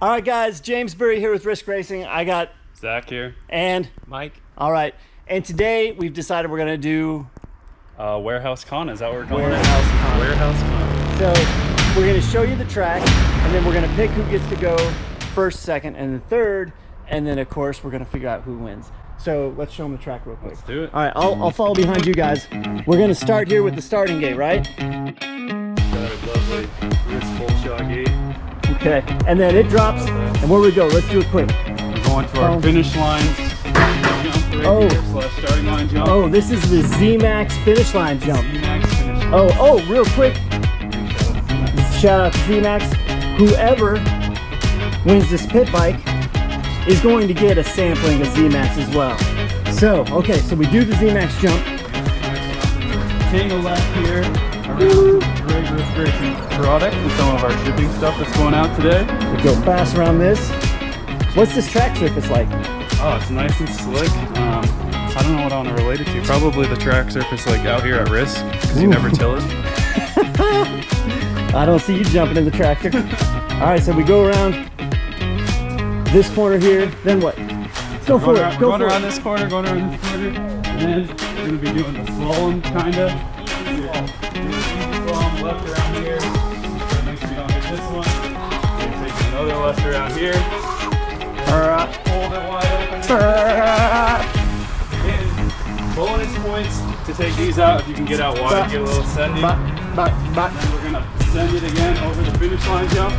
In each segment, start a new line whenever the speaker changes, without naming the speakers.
All right, guys, James Burry here with Risk Racing. I got
Zach here.
And
Mike.
All right. And today we've decided we're going to do
WarehouseKhana. Is that what we're calling it?
WarehouseKhana. So we're going to show you the track, and then we're going to pick who gets to go first, second, and then third. And then, of course, we're going to figure out who wins. So let's show them the track real quick.
Let's do it.
All right, I'll follow behind you guys. We're going to start here with the starting gate, right?
Got a lovely wrist full shot gate.
Okay, and then it drops, and where we go? Let's do it quick.
We're going to our finish line jump right here, starting line jump.
Oh, this is the Z-Max finish line jump.
Z-Max finish line.
Oh, real quick. Shout out to Z-Max. Whoever wins this pit bike is going to get a sampling of Z-Max as well. So, okay, so we do the Z-Max jump.
Take a left here around to the great Risk Racing product and some of our shipping stuff that's going out today.
We go fast around this. What's this track surface like?
Oh, it's nice and slick. I don't know what I want to relate it to. Probably the track surface like out here at Risk, because you never till it.
I don't see you jumping in the tractor. All right, so we go around this corner here, then what? Go for it.
Going around this corner, going around this corner, and then we're going to be doing the slalom, kind of. Slalom left around here. Make sure you don't hit this one. Take another left around here. Hold it wide open. And bonus points to take these out. If you can get out wide, get a little sending. And then we're going to send it again over the finish line jump.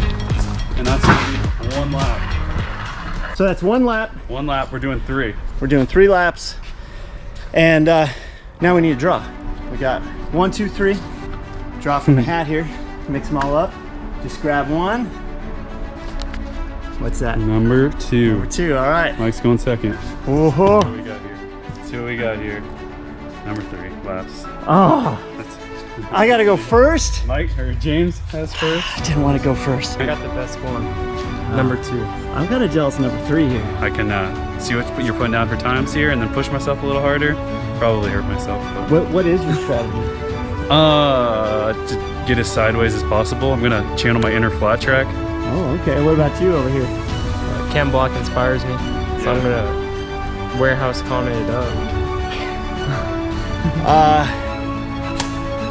And that's going to be one lap.
So that's one lap.
One lap. We're doing 3.
We're doing 3 laps. And now we need a draw. We got 1, 2, 3. Draw from the hat here. Mix them all up. Just grab one. What's that?
Number 2.
Number 2, all right.
Mike's going second.
Oh.
What we got here? See what we got here. Number 3 laps.
Oh. I gotta go first.
Mike or James has first.
I didn't want to go first.
I got the best one. Number 2.
I'm kind of jealous of number 3 here.
I can see what you're putting down for times here and then push myself a little harder. Probably hurt myself. But.
What is your strategy?
To get as sideways as possible. I'm gonna channel my inner flat track.
Oh, okay. What about you over here?
Ken Block inspires me, so I'm gonna WarehouseKhana it up.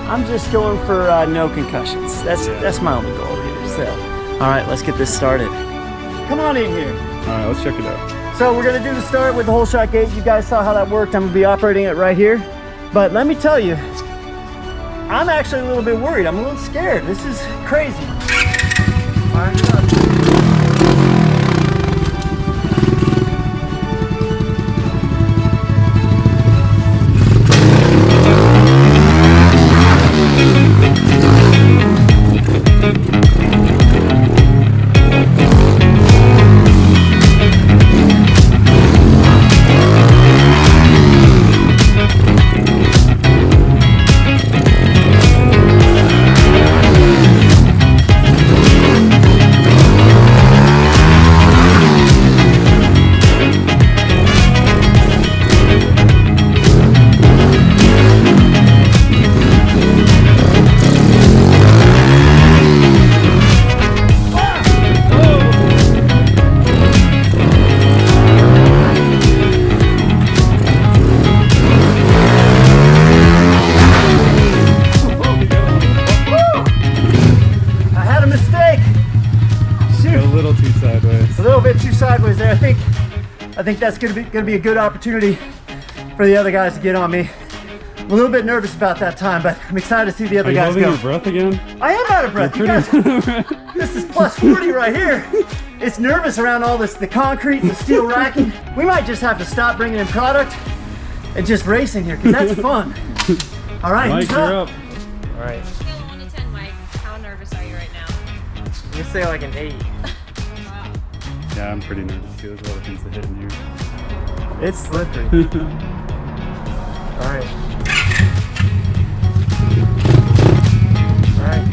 I'm just going for no concussions. That's my only goal here. So, all right, let's get this started. Come on in here.
All right, let's check it out.
So we're gonna do the start with the whole shot gate. You guys saw how that worked. I'm gonna be operating it right here. But let me tell you, I'm actually a little bit worried. I'm a little scared. This is crazy. Fire it up. Sideways there. I think that's gonna be a good opportunity for the other guys to get on me. I'm a little bit nervous about that time, but I'm excited to see the other guys go.
Are you holding your breath again?
I am out of breath. You guys, this is plus 40 right here. It's nervous around all this, the concrete, the steel racking. We might just have to stop bringing in product and just racing here, because that's fun. All right,
Mike, you're up.
All right.
Scale 1 to 10, Mike. How nervous are you right now?
I'm gonna say like an 8.
Yeah, I'm pretty nervous too. There's a lot of things to hit in here.
It's slippery.
All right. All right.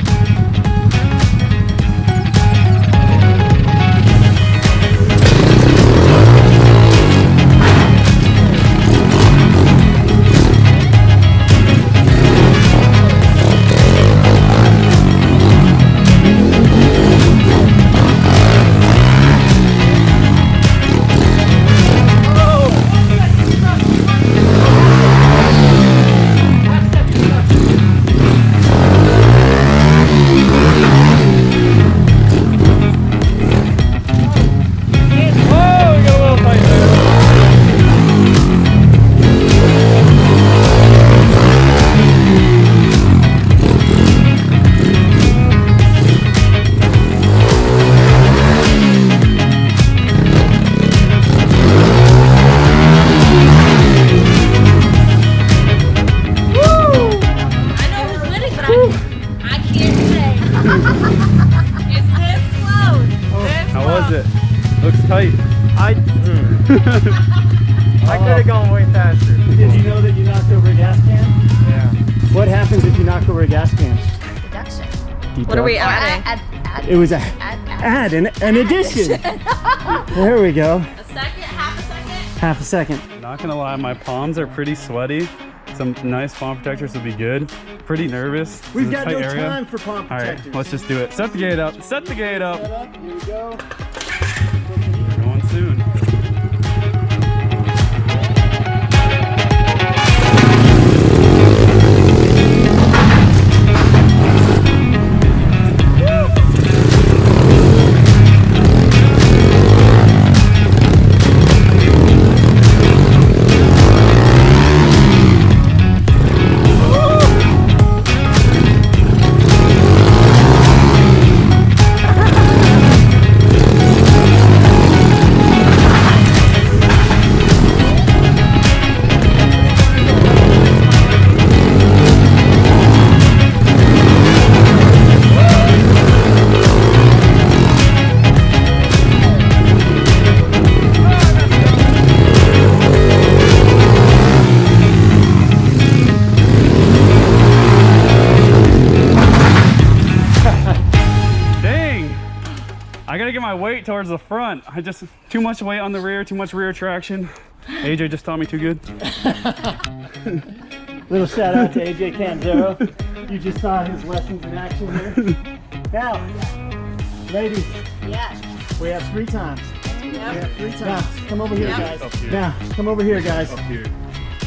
it? Looks tight.
I could have gone way faster.
Did you know that you knocked over a gas can?
Yeah.
What happens if you knock over a gas can?
Reduction.
What
are we adding?
It was an addition. There we go.
A second, half a second?
Half a second.
Not gonna lie, my palms are pretty sweaty. Some nice palm protectors would be good. Pretty nervous.
We've
It's a
got
tight
no
area.
time for palm
All right,
protectors.
let's just do it. Set the gate up. Set the gate up.
Set up. Here we go.
We're going soon. I gotta get my weight towards the front. I just, too much weight on the rear, too much rear traction. AJ just taught me too good.
Little shout out to AJ Canzero. You just saw his lessons in action here. Now, ladies,
Yes.
we have 3 times. We have 3 times. Now, come over here,
Yep.
guys.
Up here.
Now, come over here, guys.
Up here.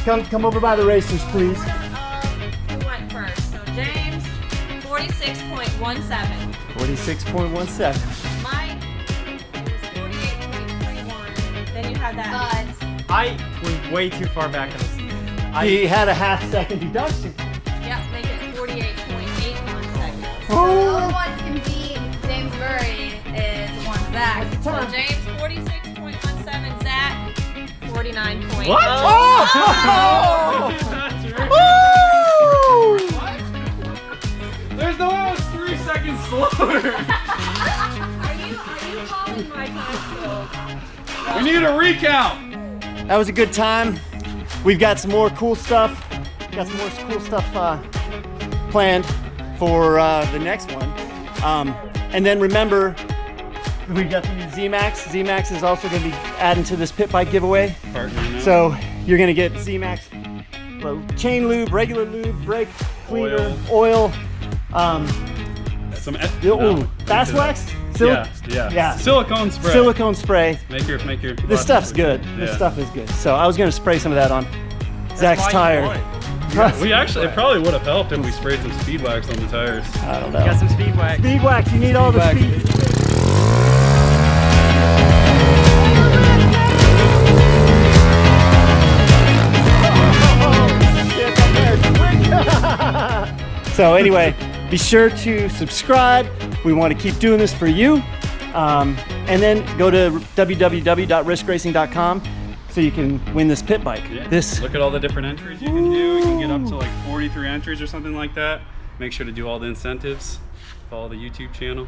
Come over by the racers, please.
Who went first? So James, 46.17.
46.17.
Mike, it was 48.31. Then you had that.
I was way too far back in the seat.
He had a half-second deduction.
Yep, make it 48.81 seconds.
The only one can beat James Burry is one Zach.
So James, 46.17. Zach, 49.0.
What?
There's no way I was 3 seconds slower.
Are you calling my time skills?
We need a recount.
That was a good time. We've got some more cool stuff. Got some more cool stuff planned for the next one. And then remember, we've got the new Z-Max. Z-Max is also going to be adding to this pit bike giveaway.
Partner now.
So you're going to get Z-Max chain lube, regular lube, brake cleaner, oil,
some
fast wax,
yeah. Silicone spray.
silicone spray.
Make your.
This stuff's good.
Yeah.
This stuff is good. So I was going to spray some of that on Zach's tire.
We actually, it probably would have helped if we sprayed some speed wax on the tires.
I don't know.
Got some speed wax.
Speed wax, you need all the
wax.
speed. So anyway, be sure to subscribe. We want to keep doing this for you. And then go to www.riskracing.com so you can win this pit bike.
Yeah.
This
Look at all the different entries you can do. You can get up to like 43 entries or something like that. Make sure to do all the incentives. Follow the YouTube channel.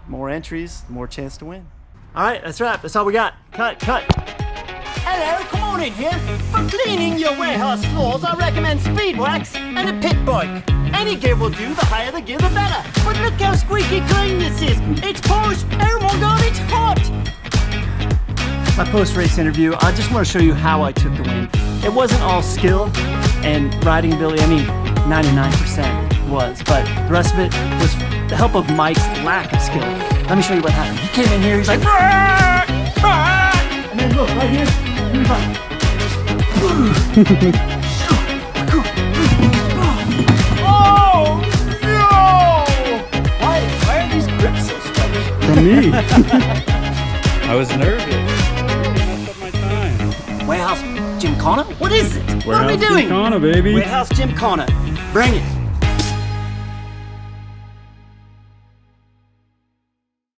more entries, more chance to win. All right, that's a wrap. That's all we got. Cut. Hello, come on in here. For cleaning your warehouse floors, I recommend speed wax and a pit bike. Any gear will do, the higher the gear, the better. But look how squeaky clean this is. It's polished. Oh my God, it's hot. My post-race interview, I just want to show you how I took the win. It wasn't all skill and riding ability. I mean, 99% was, but the rest of it was the help of Mike's lack of skill. Let me show you what happened. He came in here, he's like, "Brrr, brrr," and then look, right here, he was like, oh no! Why are these grips so special?
From me. I was nervous. I messed up my time.
Warehouse Gymkhana? What is it? What are we doing?
Gymkhana, baby.
Warehouse Gymkhana. Bring it.